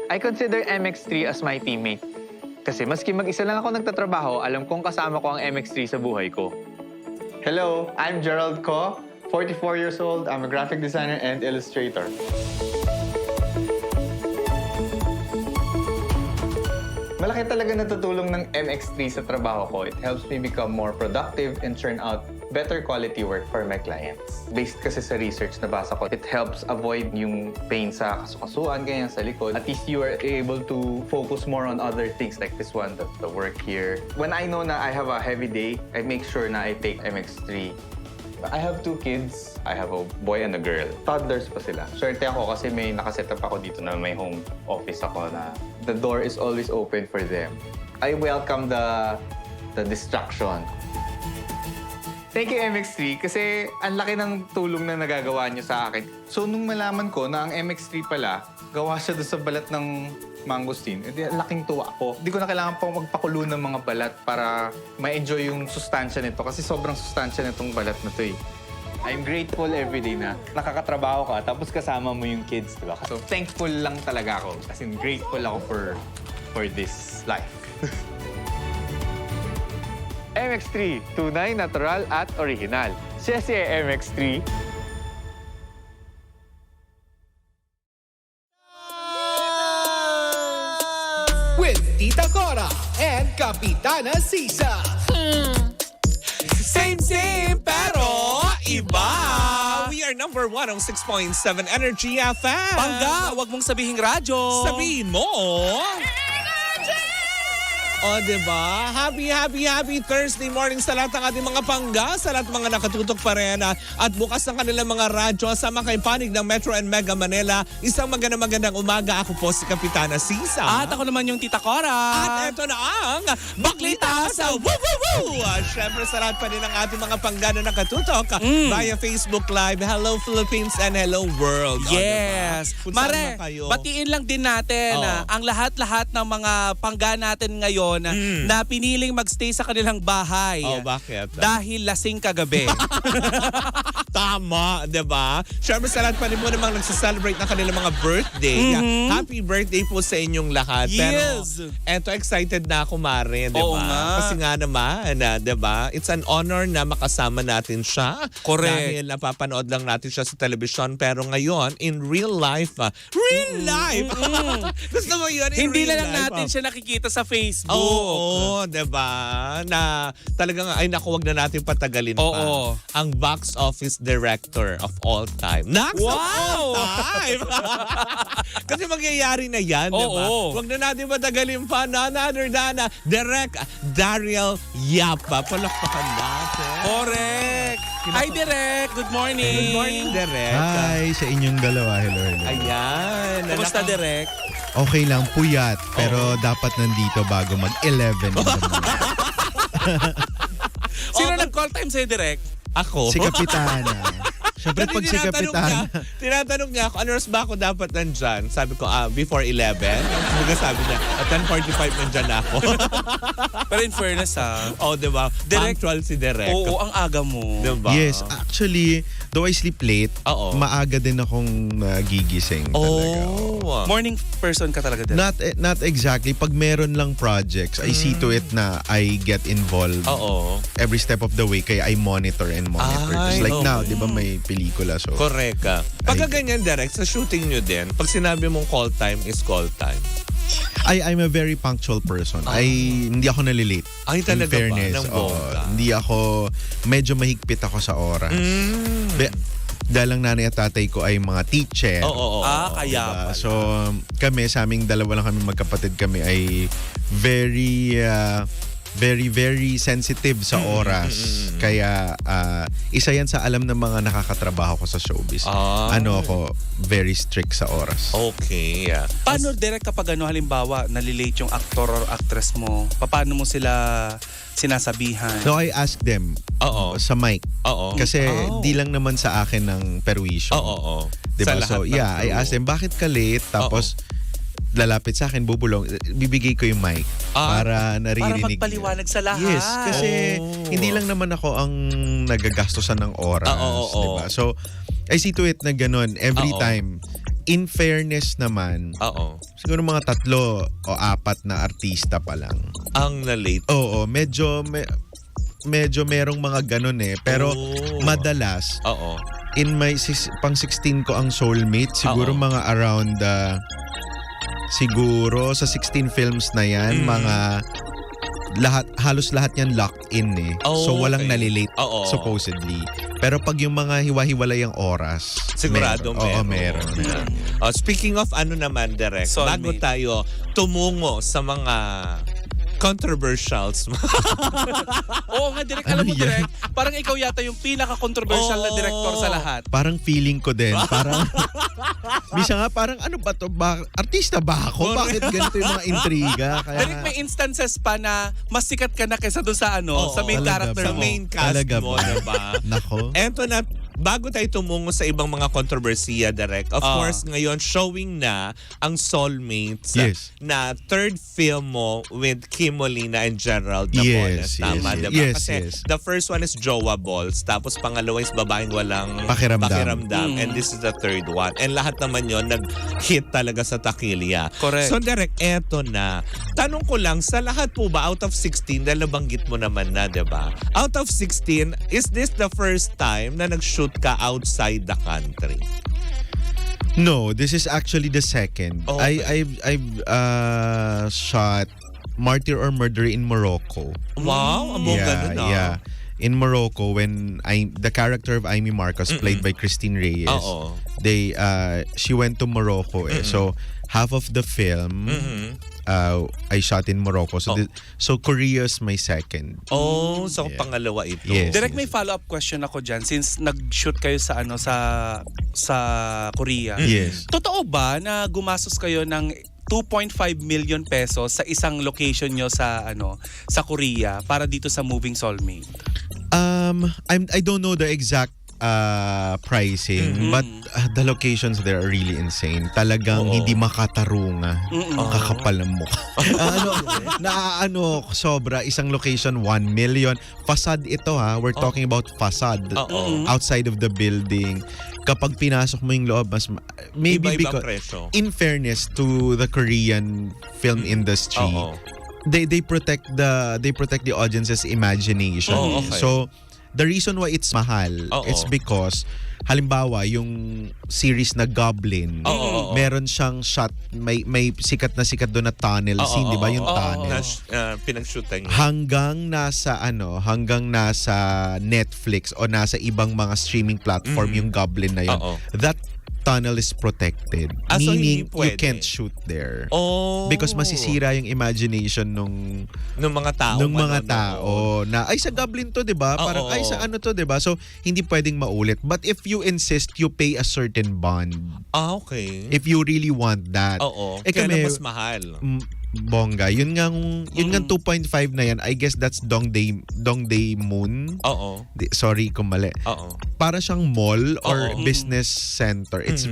I consider MX3 as my teammate. Kasi maski mag-isa lang ako nagtatrabaho, alam kong kasama ko ang MX3 sa buhay ko. Hello, I'm Gerald Ko, 44 years old. I'm a graphic designer and illustrator. Malaki talaga natutulong ng MX3 sa trabaho ko. It helps me become more productive and churn out better quality work for my clients. Based kasi sa research na basa ko, it helps avoid yung pain sa kasukasuan, ganyan sa likod. At least you are able to focus more on other things like this one, the work here. When I know na I have a heavy day, I make sure na I take MX3. I have 2 kids. I have a boy and a girl. Toddlers pa sila. Swerte ako kasi may nakaset up ako dito na may home office ako na the door is always open for them. I welcome the distraction. Thank you, MX3, kasi ang laki ng tulong na nagagawa niyo sa akin. So, nung malaman ko na ang MX3 pala, gawa siya doon sa balat ng mangosteen, edi laking tuwa ko. Hindi ko na kailangan pang magpakulo ng mga balat para ma-enjoy yung sustansya nito kasi sobrang sustansya nitong balat na to eh. I'm grateful every day na nakakatrabaho ka tapos kasama mo yung kids, di ba? So, thankful lang talaga ako. As in, grateful ako for this life. MX3, tunay, natural, at original. Siyempre, MX3. With Tita Cora and Kapitana Sisa. Same, pero iba. We are number 1 on 6.7 Energy FM. Pangga, wag mong sabihing radyo. Sabihin mo. O, diba? Happy Thursday morning sa lahat ng ating mga pangga, sa lahat ng mga nakatutok pa rin at bukas ng kanilang mga radyo sa mga panig ng Metro and Mega Manila. Isang magandang umaga. Ako po si Kapitana Sisa. At ako naman yung Tita Cora. At eto na ang Baklita sa Woo Woo Woo! Siyempre sa lahat pa rin ng ating mga pangga na nakatutok via Facebook Live. Hello Philippines and hello world. Yes. O, diba? Mare, batiin lang din natin ang lahat-lahat ng mga pangga natin ngayon na piniling magstay sa kanilang bahay. Oh, bakit? Dahil lasing kagabi. Tama, diba? Siyempre sa lahat pa rin mo namang nagsaselebrate ng kanilang mga birthday. Happy birthday po sa inyong lahat. Yes. Pero eto, excited na ako, Mare, diba? Oo nga. Kasi nga naman, diba? It's an honor na makasama natin siya. Correct. Dahil napapanood lang natin siya sa television. Pero ngayon, in real life, Gusto mo yun? In Hindi real na lang life, natin siya nakikita sa Facebook. Oo, diba? Na talagang, ay naku, wag na natin patagalin pa. Oo. Ang box office director of all time. Of all time! Kasi mangyayari na yan, diba? Oo. Wag na natin patagalin pa. None other than Direk Daryl Yapa. Palakpakan natin. Correct. Hi, Direk. Good morning. Good morning, Direk. Hi sa inyong dalawa. Hello. Ayan. Kumusta, Direk? Okay lang, puyat. Pero dapat nandito bago mag-11 in the morning. Sino nag-call time sa'yo, Direk? Ako. Si Kapitana. Siyempre pag si Kapitana. Tinatanong niya ako, ano oras ba ako dapat nandyan? Sabi ko, before 11. Sabi niya, at 10:45 nandyan na ako. Pero in fairness, Diba? Direk- Punctual si Direk. Oo, ang aga mo. Diba? Yes, actually, though I sleep late, Oo. maaga din akong gigising talaga. Oh. Morning person ka talaga, Direk. Not exactly. Pag meron lang projects, I see to it na I get involved Oo. every step of the way. Kaya I monitor and monitor. Ay, Just like okay. now, di ba may pelikula? So, Correct ka. Pagka ganyan, Direk, sa shooting nyo din, pag sinabi mong call time is call time. I'm a very punctual person. Hindi ako nalilate. Ay, In talaga ba? fairness, Ng bongga? hindi ako, medyo mahigpit ako sa oras. Dahil ang nanay at tatay ko ay mga teacher. Oo. Kaya Diba? pala. So, kami, sa aming dalawa lang kami magkapatid kami ay very very sensitive sa oras. Kaya isa yan sa alam ng mga nakakatrabaho ko sa showbiz. Ako, very strict sa oras. Okay. Paano, Direk, kapag halimbawa, nalilate yung actor or actress mo, paano mo sila sinasabihan? So I ask them Oo. sa mic. Oo. Kasi di lang naman sa akin ng perwisyo. Oo. Diba? Sa lahat So ng yeah, I crew. ask them, bakit ka late? Tapos lalapit sa akin, bubulong, bibigay ko yung mic para Para naririnig. magpaliwanag sa lahat. Yes, kasi hindi lang naman ako ang nagagastosan ng oras. Oo. Diba? So, I see to it na ganun. Every Oo. time, in fairness naman, Oo. siguro mga 3 o 4 na artista pa lang. Ang na-late. Oo, medyo merong mga ganun eh. Pero Oh. madalas, Oo. in my pang 16 ko ang soulmate, siguro Oo. mga around siguro sa 16 films na yan, mga halos lahat yan locked in eh. Oh, so walang okay. nalilate Oo. supposedly. Pero pag yung mga hiwa-hiwalay ang oras, Sigurado Oo, meron. meron. Speaking of ano naman, Direk, Soulmate. bago tayo tumungo sa mga controversials. Oo nga, Direk. Alam mo, Ano yan? Direk, parang ikaw yata yung pinaka-controversial na Oo. director sa lahat. Parang feeling ko din. Parang, bisa nga parang ano ba to? Artista ba ako? Bakit ganito yung mga intriga? Kaya, Direk, may instances pa na mas sikat ka na kaysa doon sa Oo, sa main talaga character ba? Sa mo. main cast Talaga mo, ba? diba? Nako. Eto na, bago tayo tumungo sa ibang mga kontrobersiya, Direk, of course, ngayon, showing na ang Soulmates Yes. na third film mo with Kim Molina and Gerald Napoles. Yes, Tama, yes, diba? yes, Kasi yes. the first one is Jowa Balls, tapos pangalawa is Babaeng Walang Pakiramdam. and this is the third one. And lahat naman yon nag-hit talaga sa takilya. Correct. So, Direk, eto na. Tanong ko lang, sa lahat po ba, out of 16, dahil nabanggit mo naman na, diba? Out of 16, is this the first time na nag-shoot ka outside the country? No, this is actually the second. Oh, I've shot Martyr or Murder in Morocco. Wow, ang bongga nun, ah. Yeah. In Morocco, when the character of Amy Marcos, played by Christine Reyes, Oo. she went to Morocco. So half of the film, I shot in Morocco. So so Korea's my second. Oh, so Yeah. pangalawa ito. Yes. Direk, may follow-up question ako dyan since nag-shoot kayo sa sa Korea. Yes. Totoo ba na gumastos kayo ng 2.5 million pesos sa isang location nyo sa sa Korea para dito sa Moving Soulmate? I don't know the exact pricing, but the locations there are really insane. Talagang hindi makatarunga. Ang kakapal ng mukha. Sobra. Isang location, 1 million. Facade ito ha. We're talking about facade. Outside of the building. Kapag pinasok mo yung loob, maybe Iba-ibang because, presyo. in fairness to the Korean film industry, Oo. they protect the audience's imagination. Oh, okay. So the reason why it's mahal, Oo. it's because halimbawa yung series na Goblin, Oo. meron siyang shot, may sikat doon na tunnel scene, di ba yung tunnel? Pinag-shootan niyo. Hanggang nasa Netflix o nasa ibang mga streaming platform yung Goblin na yun. Oo. That tunnel is protected. So hindi Meaning, you pwede. can't shoot there. Oh. Because masisira yung imagination nung mga tao. mga tao na ay sa Goblin to, 'di ba? Parang ay sa ano to, 'di ba? So hindi pwedeng maulit. But if you insist, you pay a certain bond. Okay. If you really want that. Oo. Eh Kaya kami, na mas mahal. bongga. Yun nga 2.5 na yan. I guess that's Dongdae Moon. Oo. Sorry kung mali. Oo. Para siyang mall or Oo. business center. It's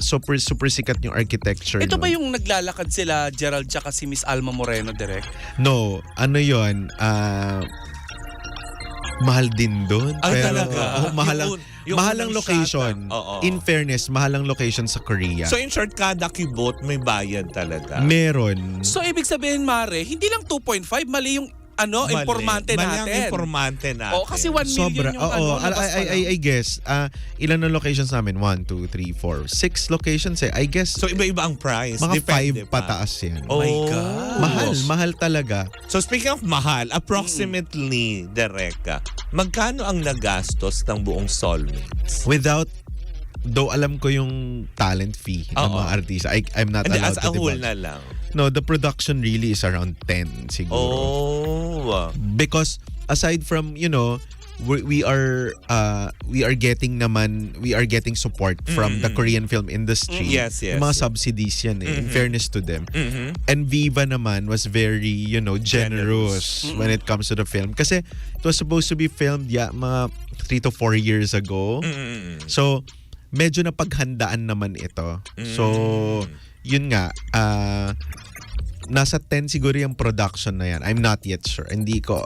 super sikat yung architecture. Ito ba nun. yung naglalakad sila Gerald tsaka si Miss Alma Moreno, Direk? No, ano yun? Mahal din doon. Talaga? Yung mahalang unang location. shot, oo. In fairness, mahalang location sa Korea. So in short, kada kibot may bayad talaga. Meron. So ibig sabihin, Mare, hindi lang 2.5, mali yung Mali. informante Mali ang natin. informante natin. O, kasi 1 million yung Oo, labas pa lang. I guess. Ilan na locations namin? 1, 2, 3, 4, 6 locations eh. I guess So iba-iba ang price. mga Depende 5 pa. pataas yan. Oh my God. Mahal talaga. So speaking of mahal, approximately, Derek, magkano ang nagastos ng buong Soulmates? Though alam ko yung talent fee ng Oo. mga artista. I'm not Hindi, allowed as to a whole divulge. na lang. No, the production really is around 10 siguro. Oh. Because aside from, we are getting support from the Korean film industry. Yes. Yung mga subsidies yan eh, in fairness to them. And Viva naman was very, generous when it comes to the film. Kasi it was supposed to be filmed mga 3 to 4 years ago. So, medyo napaghandaan naman ito. So, yun nga, nasa 10 siguro yung production na yan. I'm not yet sure. Hindi ko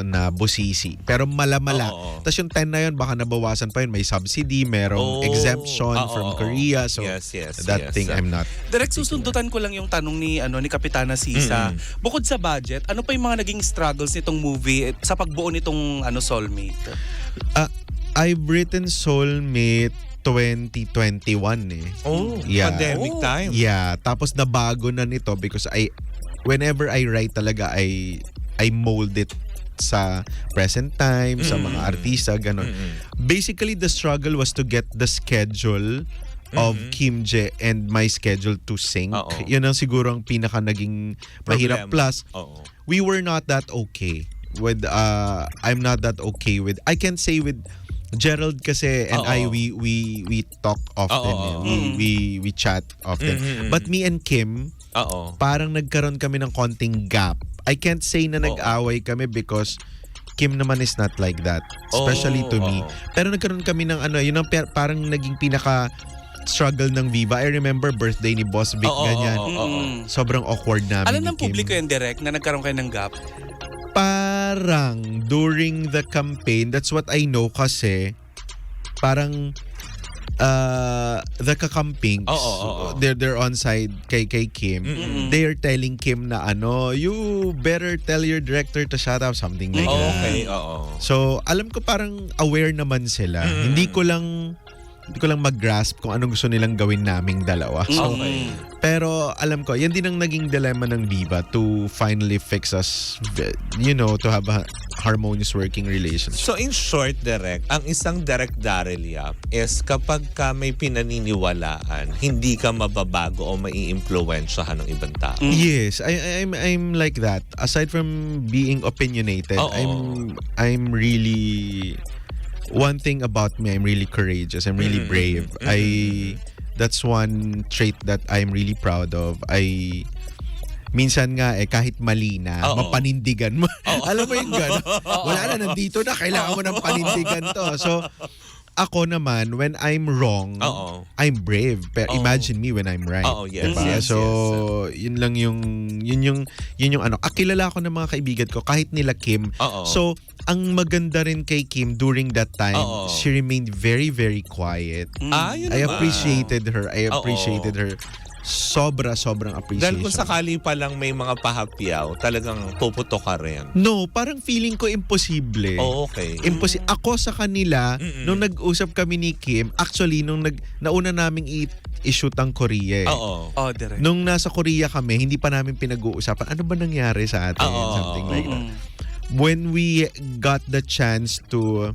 na busisi. Pero mala-mala. Oo. Tapos yung 10 na yun, baka nabawasan pa yun. May subsidy, merong exemption from Korea. So Yes. that thing I'm not. Direct susundutan ko lang yung tanong ni Kapitana Sisa. Bukod sa budget, ano pa yung mga naging struggles nitong movie sa pagbuo nitong Soulmate? I've written Soulmate 2021 eh. Pandemic time. Yeah, tapos nabago na nito because whenever I write talaga, I mold it sa present time, sa mga artista, ganun. Basically, the struggle was to get the schedule of Kim Jae and my schedule to sync. Yun ang siguro ang pinaka naging mahirap. Plus, we were not that okay with, I'm not that okay with, I can say with Gerald kasi and we talk often. We chat often. But me and Kim, parang nagkaroon kami ng konting gap. I can't say na nag-away kami because Kim naman is not like that. Especially to me. Pero nagkaroon kami ng yun ang parang naging pinaka struggle ng Viva. I remember birthday ni Boss Vic, ganyan. Sobrang awkward namin Alam ni ng Kim. publiko yan, direct, na nagkaroon kayo ng gap? Parang during the campaign, that's what I know kasi parang the kakampings, they're on side kay Kim. They're telling Kim na you better tell your director to shut up, something like that. So, alam ko parang aware naman sila. Hindi ko lang mag-grasp kung anong gusto nilang gawin naming dalawa. So, pero alam ko, yan din ang naging dilemma ng Viva to finally fix us, to have a harmonious working relationship. So in short, direct, ang isang direct Daryl Yap is kapag ka may pinaniniwalaan, hindi ka mababago o maiimpluwensyahan ng ibang tao. Yes, I'm like that. Aside from being opinionated, I'm really, one thing about me, I'm really courageous. I'm really brave. That's one trait that I'm really proud of. Minsan nga kahit mali na, mapanindigan mo. Alam mo yung gano'n? Wala na, nandito na, kailangan mo ng panindigan to. So, ako naman, when I'm wrong, I'm brave. Pero imagine me when I'm right. Diba? So, yun lang yung kilala ko ng mga kaibigan ko, kahit nila Kim. So, ang maganda rin kay Kim during that time, she remained very, very quiet. I appreciated her. Sobrang appreciation. Dahil kung sakali pa lang may mga pahapyaw, talagang puputo ka rin. No, parang feeling ko imposible. Okay. Ako sa kanila, nung nag-usap kami ni Kim, actually, nung nauna naming i-shoot ang Korea eh. Direct. Nung nasa Korea kami, hindi pa namin pinag-uusapan, ano ba nangyari sa atin? Something like that. When we got the chance to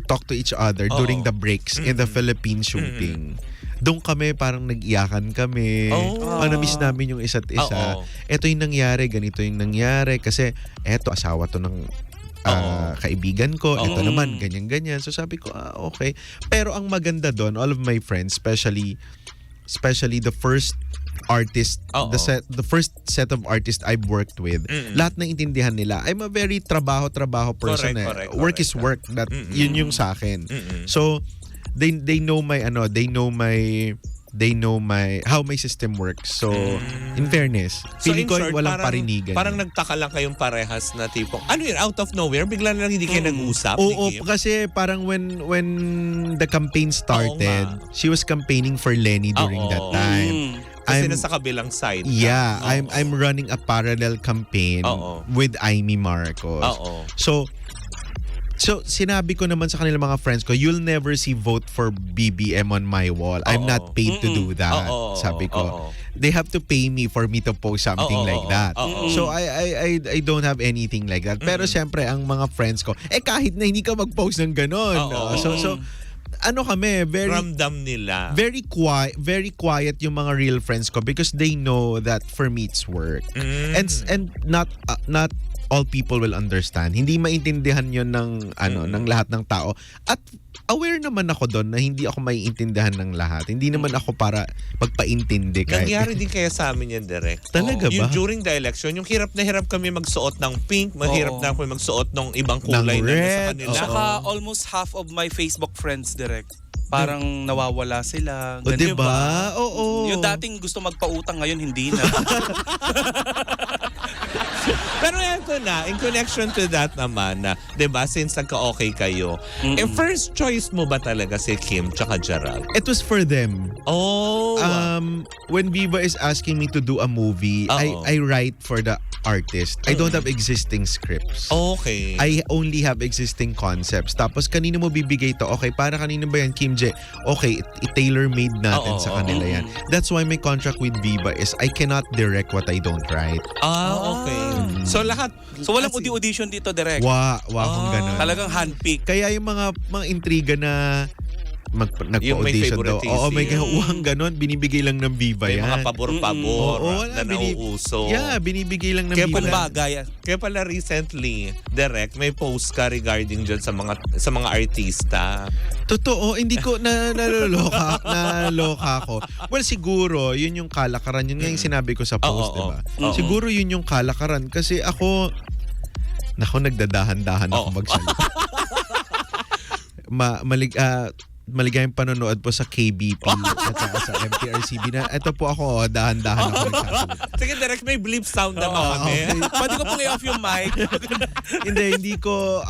talk to each other during the breaks in the Philippine shooting, doon kami parang nag-iyakan kami. Na-miss namin yung isa't isa. Ito yung nangyari, ganito yung nangyari. Kasi eto, asawa to ng kaibigan ko. Ito naman, ganyan-ganyan. So sabi ko, okay. Pero ang maganda doon, all of my friends, especially the first artist, the first set of artists I've worked with, lahat na intindihan nila. I'm a very trabaho person. Correct, work is work. That yun yung sa akin. So they know my how my system works. So in fairness, feeling ko walang parinigan. Parang nagtaka lang kayong parehas na tipong, out of nowhere, bigla na lang hindi kayo nag-usap. Oo, kasi parang when the campaign started, she was campaigning for Lenny during that time. Kasi nasa kabilang side. Yeah, I'm running a parallel campaign with Amy Marcos. So sinabi ko naman sa kanila mga friends ko, you'll never see vote for BBM on my wall. I'm not paid to do that. Sabi ko. They have to pay me for me to post something like that. So I don't have anything like that. Pero syempre ang mga friends ko, kahit na hindi ka mag-post ng ganon. So kami, ramdam nila. Very quiet yung mga real friends ko because they know that for me it's work. And not all people will understand. Hindi maintindihan yon ng lahat ng tao. At aware naman ako doon na hindi ako maiintindihan ng lahat. Hindi naman ako para magpaintindi. Nangyari din kaya sa amin yan, direct. Talaga ba? Yung during the election, yung hirap na hirap kami magsuot ng pink, mahirap na kami magsuot ng ibang kulay Ng na red. sa kanila. Saka almost half of my Facebook friends, direct. parang nawawala sila. O, Ganun diba? ba? Oo. Yung dating gusto magpautang, ngayon hindi na. Pero eto na, in connection to that naman, na, di ba, since nagka-okay kayo, first choice mo ba talaga si Kim tsaka Gerald? It was for them. Oh! When Viva is asking me to do a movie, Oo. I write for the artist. I don't have existing scripts. Okay. I only have existing concepts. Tapos kanino mo bibigay to? Okay, para kanino ba yan, Kim J? Okay, i-tailor-made natin Oo, sa kanila yan. That's why my contract with Viva is I cannot direct what I don't write. Okay. So lahat, So walang audition dito, direct. Akong ganun. Talagang handpick. Kaya yung mga intriga na Yung may nagpa-audition daw. favoritism. Oo, may ganon. Binibigay lang ng Viva may yan. mga pabor-pabor Oo, wala, na nauuso. Yeah, binibigay lang ng Kaya Viva. Bagay. Kaya pala recently, direct, may post ka regarding dyan sa mga artista. Totoo, hindi ko naloka ko. Well, siguro, yun yung kalakaran. Yun nga yung sinabi ko sa post, Oo, diba? oo. Siguro yun yung kalakaran. Kasi ako, nagdadahan-dahan ako Oo. magsalita. Maligayang panonood po sa KBP at saka sa MTRCB na ito po ako, dahan-dahan ako nagsasalita. Sige, direct, may bleep sound naman kami. Okay. Pwede ko pong i-off yung mic. hindi ko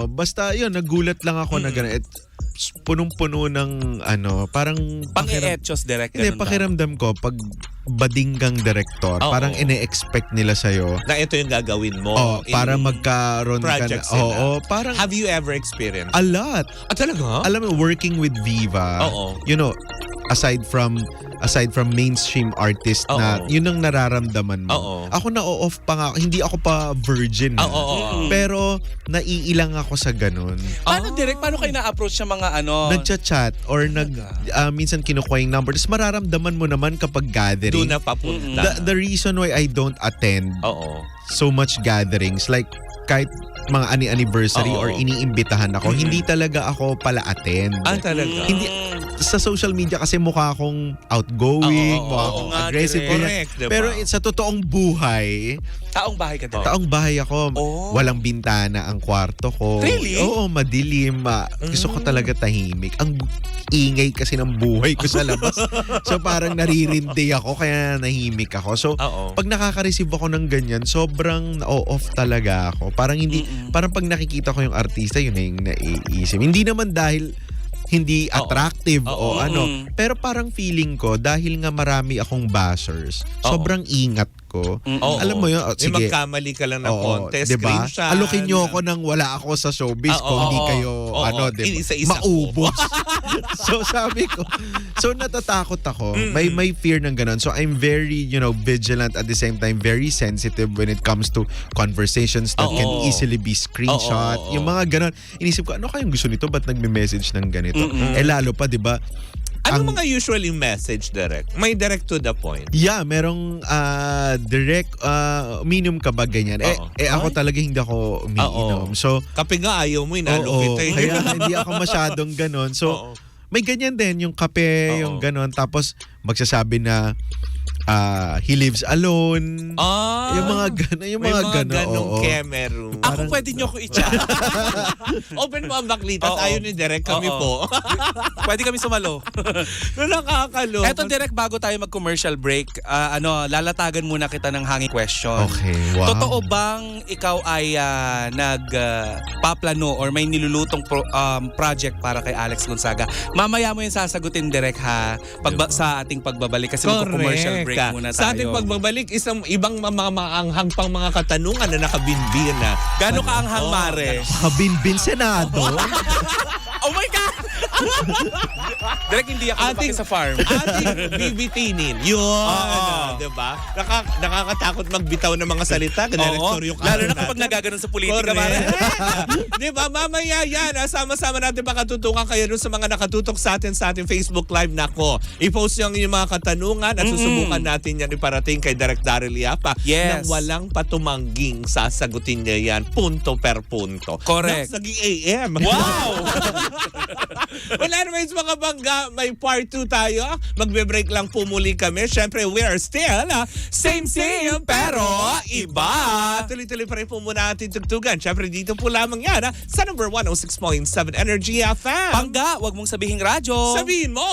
basta yun, nagulat lang ako na gano'n. Punong-puno ng parang Pang-i-etchos, direct. Hindi, ganun ba? pakiramdam ko pag badinggang director, Oo. parang ine-expect nila sa'yo. Na ito yung gagawin mo. Para in magkaroon ka na. projects nila. Oo, parang Have you ever experienced? a lot. Talaga? Alam mo, working with Viva, Oo. you know, aside from mainstream artist na Oo. yun ang nararamdaman mo. Oo. Ako na-off pa nga, hindi ako pa virgin. Oo. Pero naiilang ako sa ganun. Paano, direct? Paano kayo na-approach sa mga Nagchat-chat or minsan kinukuha yung number. Tapos mararamdaman mo naman kapag gathering. Doon na papunta. The reason why I don't attend Oo. so much gatherings, like kahit mga anniversary Oo. or iniimbitahan ako, hindi talaga ako pala attend. Talaga? Hindi sa social media kasi mukha akong outgoing, Oo, mukha oo, akong nga, aggressive. direct. ganyan. Correct, diba? Pero sa totoong buhay, Taong bahay ka, direct? taong bahay ako, Oh. walang bintana ang kwarto ko. Really? Oo, madilim. Gusto ko talaga tahimik. Ang ingay kasi ng buhay ko sa labas. So parang naririndi ako, kaya nahimik ako. So Oo. pag nakaka-receive ako ng ganyan, sobrang off talaga ako. Parang hindi, parang pag nakikita ko yung artista, yun na yung naiisip. Hindi naman dahil hindi Oo. attractive Oo. o ano. Pero parang feeling ko, dahil nga marami akong bashers, Oo. sobrang ingat ko. Oo. Alam mo yun, May sige. magkamali ka lang ng Oo, contest, diba? screenshot. Alokin nyo ako nang wala ako sa showbiz Oo, kung hindi oo, kayo, oo. diba? Inisa-isa ko. Maubos. So sabi ko, so natatakot ako. May fear ng ganun. So I'm very, vigilant at the same time, very sensitive when it comes to conversations that can Oo. easily be screenshot. Oo. Yung mga ganun. Inisip ko, ano kayong gusto nito? Ba't nagme-message ng ganito? Lalo pa, diba? Ano mga usually message, direct? May direct to the point. Yeah, merong direct, uminom ka ba ganyan? Oo. Ako talaga hindi ako umiinom. So, Kape nga ayaw mo, inalo oo, kita eh. kaya hindi ako masyadong ganon. So, Oo. may ganyan din, yung kape, Oo. yung ganon. Tapos, magsasabi na, he lives alone. Yung mga ganon, yung may mga mga ganon. ganong oo. kemeru. Ako pwede nyo ko i-chat. Open mo ang baklitas, Oo. ayaw ni direct kami Oo. po. Pwede kami sumalo. No, nakakalo. Eto, direct, bago tayo mag-commercial break, lalatagan muna kita ng hanging question. Okay, wow. Totoo bang ikaw ay nagpaplano or may nilulutong project para kay Alex Gonzaga? Mamaya mo yung sasagutin, direct, ha? Sa ating pagbabalik kasi mag-commercial break muna tayo. Sa ating pagbabalik, isang ibang mga maanghang pang mga katanungan na nakabinbin na. Gano'n ka anghang, Mare? Habinbin Senado. Oh my God! Direct, hindi ako lumaki sa farm. Ating bibitinin. Yun. Oo. Diba? Nakakatakot magbitaw ng mga salita. Director yung Lalo na kanan kapag natin. nagaganon sa politika, Correct. Mare. Diba? Mamaya yan. Sama-sama natin pakatutukan kayo dun sa mga nakatutok sa ating Facebook Live. Nako, i-post yung mga katanungan at susubukan natin yan iparating kay Direk Daryl Yapa. Yes. Nang walang patumangging sasagutin niya yan punto per punto. Correct. Nang saging AM. Wow! Well, anyways, mga bangga, may part 2 tayo. Magbe-break lang po muli kami. Syempre, we are still same pero iba. Tuloy-tuloy pa rin po muna ating tugtugan. Syempre, dito po lamang yan sa number 106.7 Energy FM. Pangga, wag mong sabihing radyo. Sabihin mo!